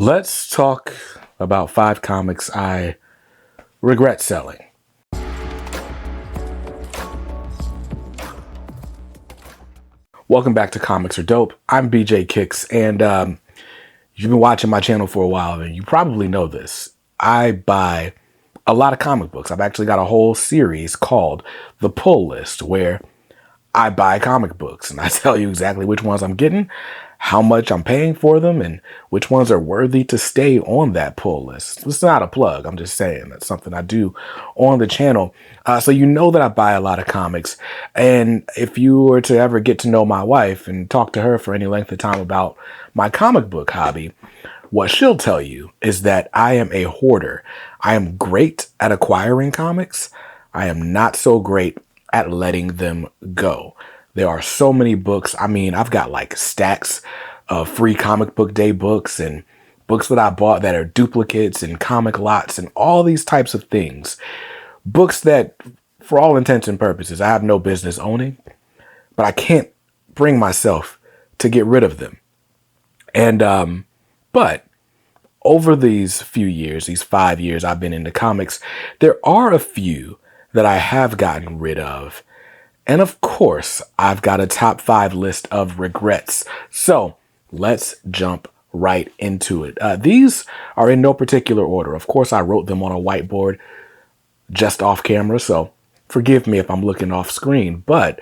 Let's talk about 5 comics I regret selling. Welcome back to Comics Are Dope. I'm BJ Kicks, and you've been watching my channel for a while, and you probably know this. I buy a lot of comic books. I've actually got a whole series called The Pull List, where I buy comic books, and I tell you exactly which ones I'm getting, how much I'm paying for them, and which ones are worthy to stay on that pull list. It's not a plug. I'm just saying that's something I do on the channel. So you know that I buy a lot of comics. And if you were to ever get to know my wife and talk to her for any length of time about my comic book hobby, what she'll tell you is that I am a hoarder. I am great at acquiring comics. I am not so great at letting them go. There are so many books. I mean, I've got like stacks of free comic book day books and books that I bought that are duplicates and comic lots and all these types of things. Books that, for all intents and purposes, I have no business owning, but I can't bring myself to get rid of them. And, but over these few years, these 5 years I've been into comics, there are a few that I have gotten rid of. And of course, I've got a top 5 list of regrets. So let's jump right into it. These are in no particular order. Of course, I wrote them on a whiteboard just off camera, so forgive me if I'm looking off screen. But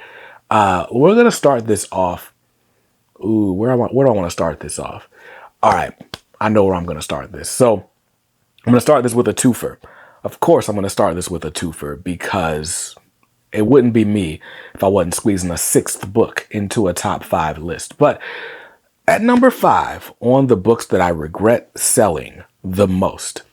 we're going to start this off. Where do I want to start this off? All right, I know where I'm going to start this. So I'm going to start this with a twofer. Of course, I'm going to start this with a twofer because it wouldn't be me if I wasn't squeezing a 6th book into a top 5 list. But at number 5 on the books that I regret selling the most,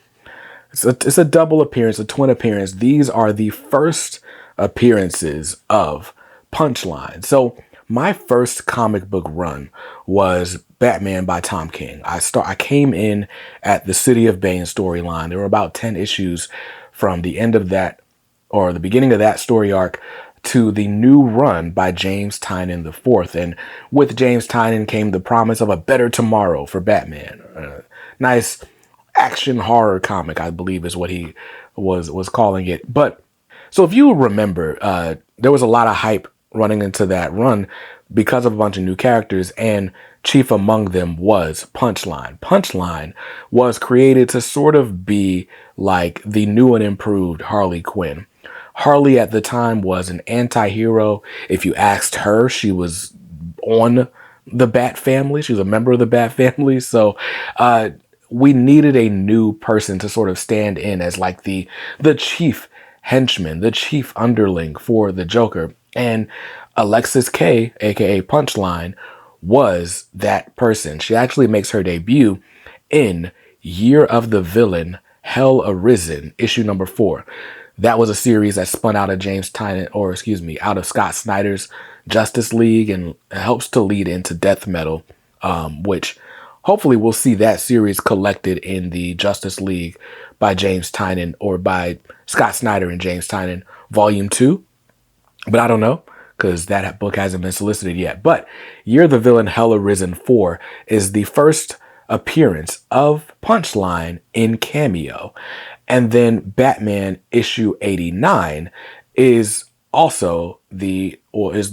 it's a double appearance, a twin appearance. These are the first appearances of Punchline. So my first comic book run was Batman by Tom King. I came in at the City of Bane storyline. There were about 10 issues from the end of that, or the beginning of that story arc, to the new run by James Tynion IV. And with James Tynion came the promise of a better tomorrow for Batman. Nice action horror comic, I believe is what he was calling it. But so if you remember, there was a lot of hype running into that run because of a bunch of new characters, and chief among them was Punchline. Punchline was created to sort of be like the new and improved Harley Quinn. Harley at the time was an anti-hero. If you asked her, she was on the Bat family. She was a member of the Bat family. So we needed a new person to sort of stand in as like the chief henchman, the chief underling for the Joker. And Alexis K, aka Punchline, was that person. She actually makes her debut in Year of the Villain, Hell Arisen, issue number 4. That was a series that spun out of out of Scott Snyder's Justice League and helps to lead into Death Metal, which hopefully we'll see that series collected in the Justice League by James Tynion, or by Scott Snyder and James Tynion, Volume 2. But I don't know, because that book hasn't been solicited yet. But Year of the Villain, Hell Arisen 4 is the first appearance of Punchline in cameo. And then Batman issue 89 is also the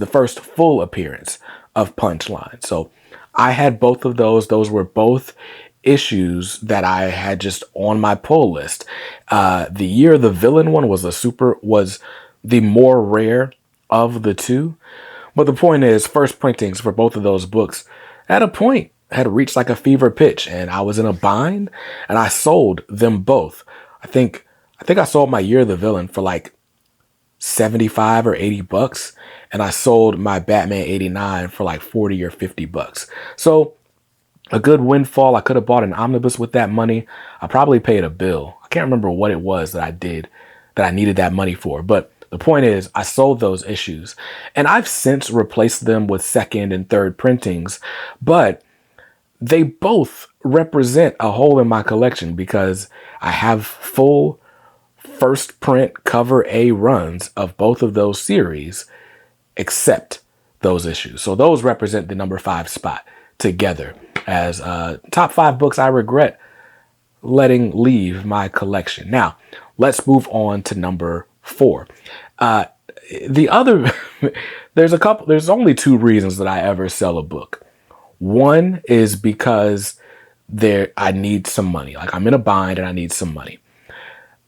first full appearance of Punchline. So I had both of those. Those were both issues that I had just on my pull list. The Year of the Villain one was the more rare of the two. But the point is, first printings for both of those books at a point had reached like a fever pitch, and I was in a bind, and I sold them both. I think I sold my Year of the Villain for like 75 or 80 bucks, and I sold my Batman 89 for like 40 or 50 bucks. So a good windfall. I could have bought an omnibus with that money. I probably paid a bill. I can't remember what it was that I did that I needed that money for, but the point is, I sold those issues, and I've since replaced them with second and third printings, but they both represent a hole in my collection because I have full first print cover A runs of both of those series, except those issues. So those represent the number 5 spot together as top 5 books I regret letting leave my collection. Now, let's move on to number 4. The other, there's only 2 reasons that I ever sell a book. One is because I need some money. Like, I'm in a bind and I need some money.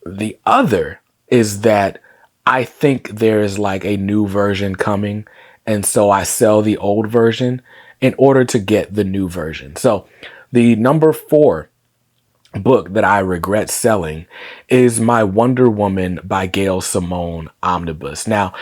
The other is that I think there's like a new version coming, and so I sell the old version in order to get the new version. So the number 4 book that I regret selling is my Wonder Woman by Gail Simone omnibus. Now,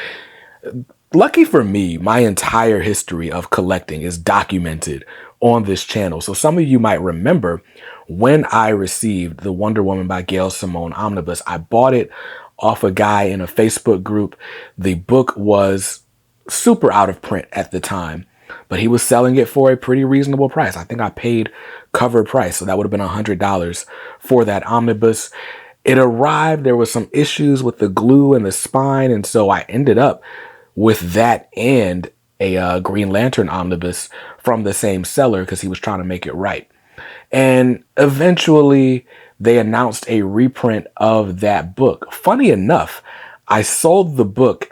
lucky for me, my entire history of collecting is documented on this channel. So some of you might remember when I received the Wonder Woman by Gail Simone omnibus, I bought it off a guy in a Facebook group. The book was super out of print at the time, but he was selling it for a pretty reasonable price. I think I paid cover price, so that would have been $100 for that omnibus. It arrived, there was some issues with the glue and the spine, and so I ended up with that and a Green Lantern omnibus from the same seller because he was trying to make it right. And eventually they announced a reprint of that book. Funny enough, I sold the book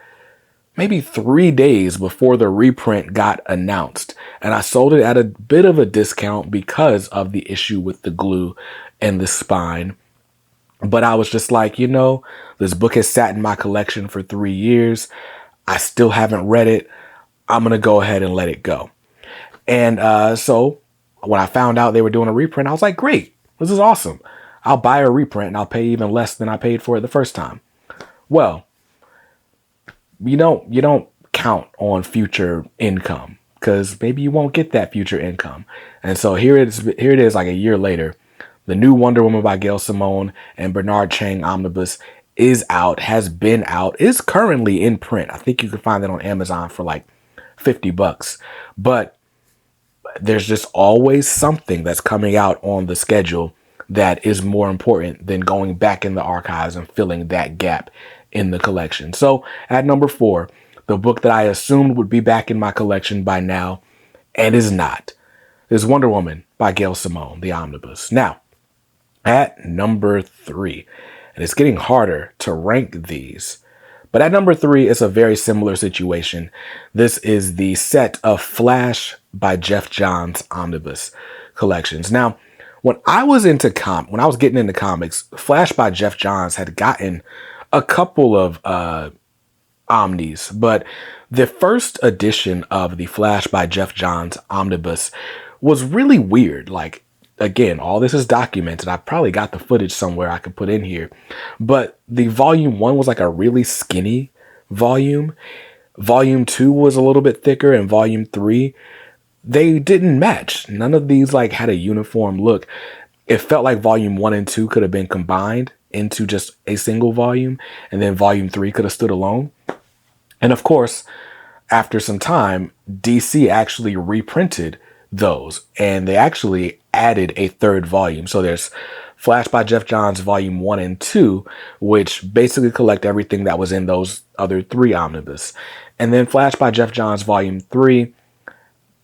maybe 3 days before the reprint got announced. And I sold it at a bit of a discount because of the issue with the glue and the spine. But I was just like, this book has sat in my collection for 3 years. I still haven't read it. I'm going to go ahead and let it go. And so when I found out they were doing a reprint, I was like, great, this is awesome. I'll buy a reprint and I'll pay even less than I paid for it the first time. Well, you don't count on future income because maybe you won't get that future income. And so here it is like a year later. The new Wonder Woman by Gail Simone and Bernard Chang omnibus is out, has been out, is currently in print. I think you can find it on Amazon for like $50. But there's just always something that's coming out on the schedule that is more important than going back in the archives and filling that gap in the collection. So at number 4, the book that I assumed would be back in my collection by now and is not, is Wonder Woman by Gail Simone, the omnibus. Now, at number 3, and it's getting harder to rank these, but at number 3, it's a very similar situation. This is the set of Flash by Jeff Johns omnibus collections. Now, when I was getting into comics, Flash by Jeff Johns had gotten a couple of omnis, but the first edition of the Flash by Jeff Johns omnibus was really weird. Like, again, all this is documented. I probably got the footage somewhere I could put in here, but the volume 1 was like a really skinny volume. Volume 2 was a little bit thicker, and volume 3, they didn't match. None of these like had a uniform look. It felt like volume 1 and 2 could have been combined into just a single volume, and then volume 3 could have stood alone. And of course, after some time, DC actually reprinted those, and they actually added a 3rd volume. So there's Flash by Jeff Johns volume 1 and 2, which basically collect everything that was in those other 3 omnibus. And then Flash by Jeff Johns volume 3,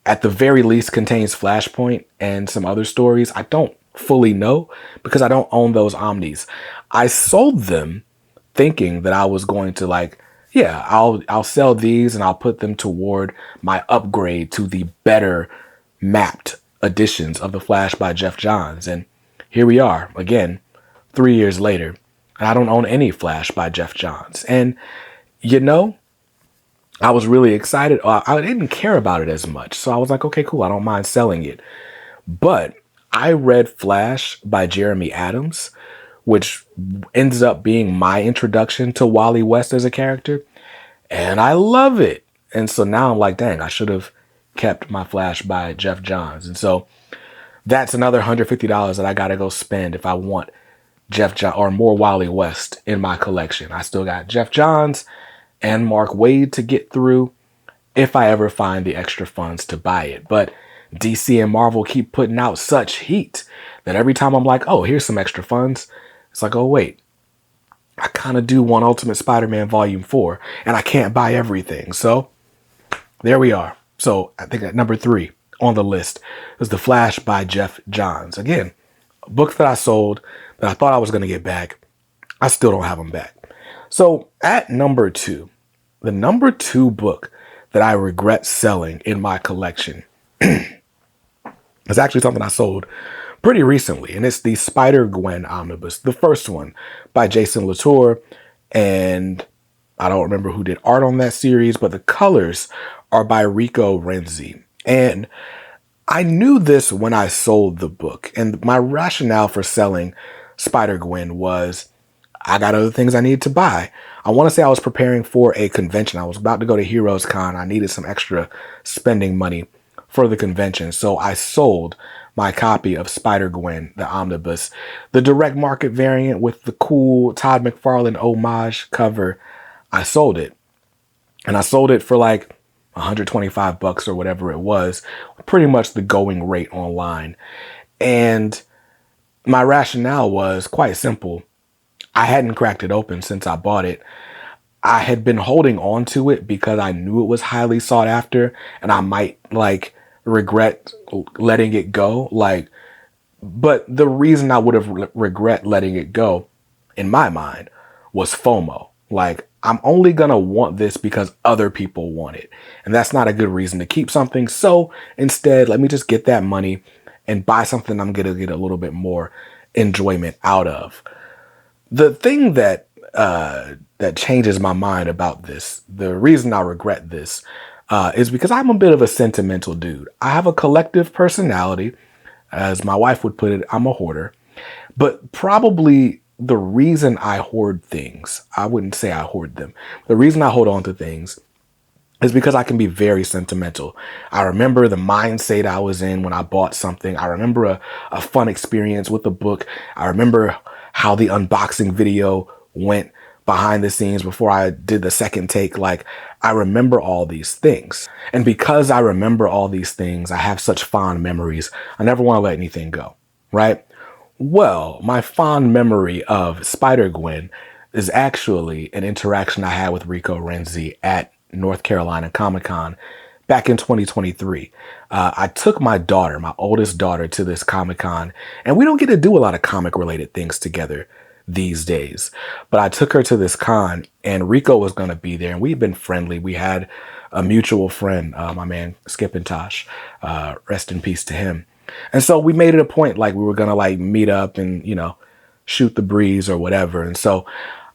at the very least, contains Flashpoint and some other stories. I don't fully know because I don't own those omnis. I sold them thinking that I was going to I'll sell these and I'll put them toward my upgrade to the better mapped editions of the Flash by Jeff Johns. And here we are again, 3 years later, and I don't own any Flash by Jeff Johns. And I was really excited. I didn't care about it as much. So I was like, okay, cool. I don't mind selling it. But I read Flash by Jeremy Adams, which ends up being my introduction to Wally West as a character. And I love it. And so now I'm like, dang, I should have kept my Flash by Jeff Johns. And so that's another $150 that I got to go spend if I want Jeff Johns or more Wally West in my collection. I still got Jeff Johns and Mark Waid to get through if I ever find the extra funds to buy it. But DC and Marvel keep putting out such heat that every time I'm like, oh, here's some extra funds, it's like, oh, wait, I kind of do want Ultimate Spider-Man Volume 4, and I can't buy everything. So there we are. So I think at number 3 on the list is The Flash by Jeff Johns. Again, Books that I sold that I thought I was going to get back, I still don't have them back. So at number 2, the number 2 book that I regret selling in my collection is actually something I sold pretty recently, and it's the SpiderGwen omnibus, the first one by Jason Latour, and I don't remember who did art on that series, but the colors are by Rico Renzi. And I knew this when I sold the book, and my rationale for selling SpiderGwen was I got other things I needed to buy. I want to say I was preparing for a convention. I was about to go to Heroes Con. I needed some extra spending money for the convention. So I sold my copy of SpiderGwen, the omnibus, the direct market variant with the cool Todd McFarlane homage cover. I sold it. And I sold it for like $125 or whatever it was, pretty much the going rate online. And my rationale was quite simple. I hadn't cracked it open since I bought it. I had been holding on to it because I knew it was highly sought after and I might like regret letting it go. But the reason I would have regret letting it go in my mind was FOMO. Like, I'm only going to want this because other people want it. And that's not a good reason to keep something. So instead, let me just get that money and buy something I'm going to get a little bit more enjoyment out of. The thing that changes my mind about this, the reason I regret this, is because I'm a bit of a sentimental dude. I have a collective personality. As my wife would put it, I'm a hoarder. But probably the reason I hoard things, I wouldn't say I hoard them. The reason I hold on to things is because I can be very sentimental. I remember the mindset I was in when I bought something. I remember a fun experience with a book. I remember how the unboxing video went behind the scenes before I did the second take. Like, I remember all these things. And because I remember all these things, I have such fond memories. I never want to let anything go, right? Well, my fond memory of SpiderGwen is actually an interaction I had with Rico Renzi at North Carolina Comic-Con back in 2023. I took my daughter, my oldest daughter, to this Comic-Con, and we don't get to do a lot of comic-related things together these days. But I took her to this con, and Rico was going to be there, and we'd been friendly. We had a mutual friend, my man Skip and Tosh, rest in peace to him. And so we made it a point, like, we were going to like meet up and, you know, shoot the breeze or whatever. And so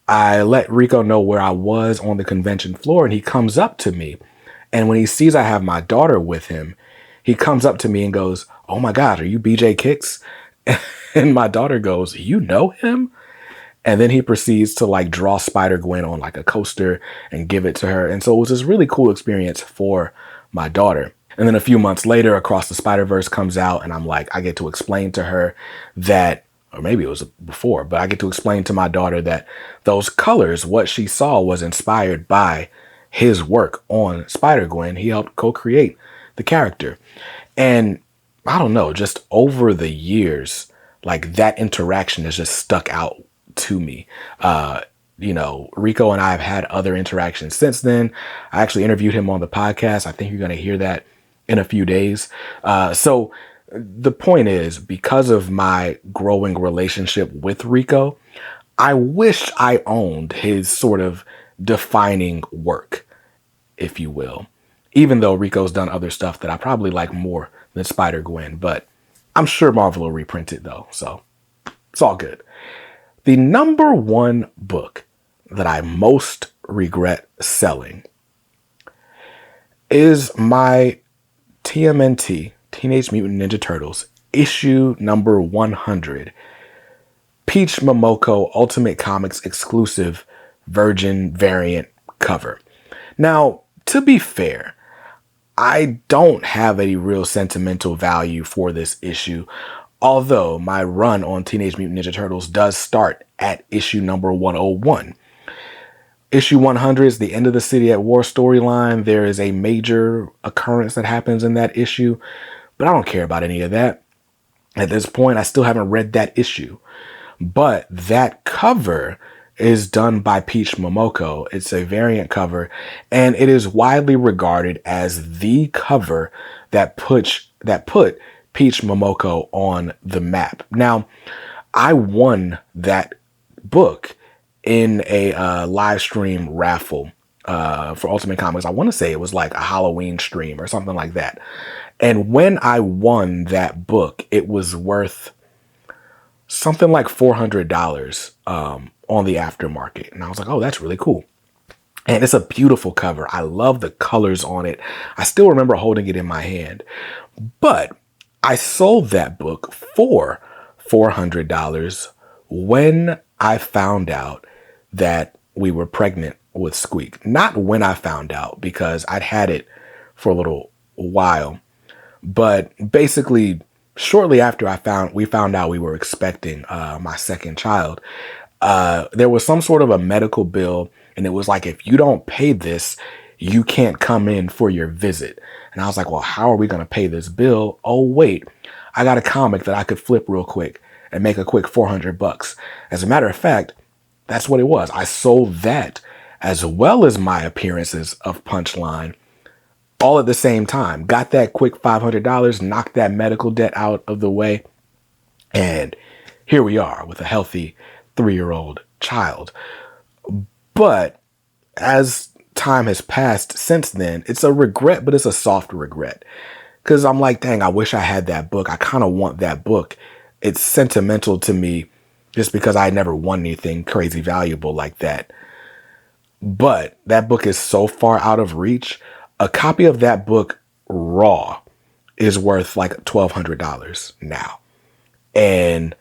I let Rico know where I was on the convention floor, and he comes up to me. And when he sees I have my daughter with him, he comes up to me and goes, "Oh my God, are you BJ Kicks?" And my daughter goes, "You know him?" And then he proceeds to like draw SpiderGwen on like a coaster and give it to her. And so it was this really cool experience for my daughter. And then a few months later, Across the Spider-Verse comes out, and I'm like, I get to explain to her that, or maybe it was before, but I get to explain to my daughter that those colors, what she saw, was inspired by his work on SpiderGwen. He helped co-create the character. And I don't know, just over the years, like, that interaction has just stuck out to me. You know, Rico and I have had other interactions since then. I actually interviewed him on the podcast. I think you're going to hear that in a few days. So the point is, because of my growing relationship with Rico, I wish I owned his sort of defining work, if you will, even though Rico's done other stuff that I probably like more than SpiderGwen, but I'm sure Marvel will reprint it though. So it's all good. The number one book that I most regret selling is my TMNT, Teenage Mutant Ninja Turtles, issue number 100, Peach Momoko Ultimate Comics exclusive Virgin variant cover. Now, to be fair, I don't have any real sentimental value for this issue, although my run on Teenage Mutant Ninja Turtles does start at issue number 101. Issue 100 is the end of the City at War storyline. There is a major occurrence that happens in that issue, but I don't care about any of that. At this point, I still haven't read that issue. But that cover is done by Peach Momoko. It's a variant cover, and it is widely regarded as the cover that put Peach Momoko on the map. Now, I won that book in a live stream raffle for Ultimate Comics. I want to say it was like a Halloween stream or something like that. And when I won that book, it was worth something like $400 on the aftermarket. And I was like, oh, that's really cool. And it's a beautiful cover. I love the colors on it. I still remember holding it in my hand. But I sold that book for $400 when I found out that we were pregnant with Squeak. Not when I found out, because I'd had it for a little while. But basically, shortly after we found out we were expecting my second child, there was some sort of a medical bill, and it was like, if you don't pay this, you can't come in for your visit. And I was like, well, how are we going to pay this bill? Oh, wait, I got a comic that I could flip real quick and make a quick $400. As a matter of fact, that's what it was. I sold that as well as my appearances of Punchline all at the same time. Got that quick $500, knocked that medical debt out of the way. And here we are with a healthy 3-year-old child. But as time has passed since then, it's a regret, but it's a soft regret. Because I'm like, dang, I wish I had that book. I kind of want that book. It's sentimental to me just because I never won anything crazy valuable like that. But that book is so far out of reach. A copy of that book raw is worth like $1,200 now. And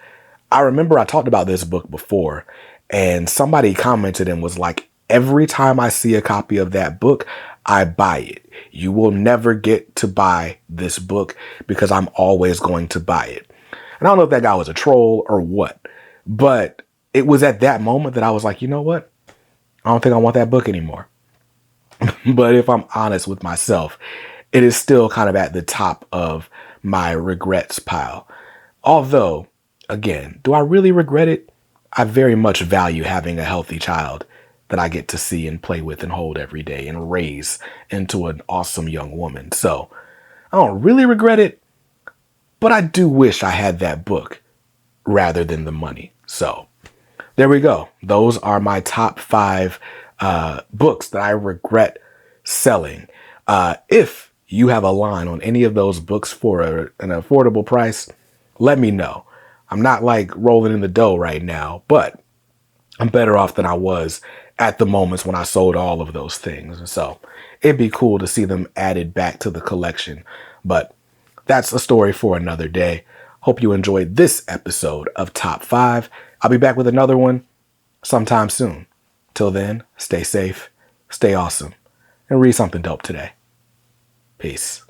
I remember I talked about this book before, and somebody commented and was like, every time I see a copy of that book, I buy it. You will never get to buy this book because I'm always going to buy it. And I don't know if that guy was a troll or what, but it was at that moment that I was like, you know what? I don't think I want that book anymore. But if I'm honest with myself, it is still kind of at the top of my regrets pile. Although, again, do I really regret it? I very much value having a healthy child that I get to see and play with and hold every day and raise into an awesome young woman. So I don't really regret it, but I do wish I had that book rather than the money. So there we go. Those are my top 5 books that I regret selling. If you have a line on any of those books for an affordable price, let me know. I'm not like rolling in the dough right now, but I'm better off than I was at the moments when I sold all of those things. And so it'd be cool to see them added back to the collection. But that's a story for another day. Hope you enjoyed this episode of Top 5. I'll be back with another one sometime soon. Till then, stay safe, stay awesome, and read something dope today. Peace.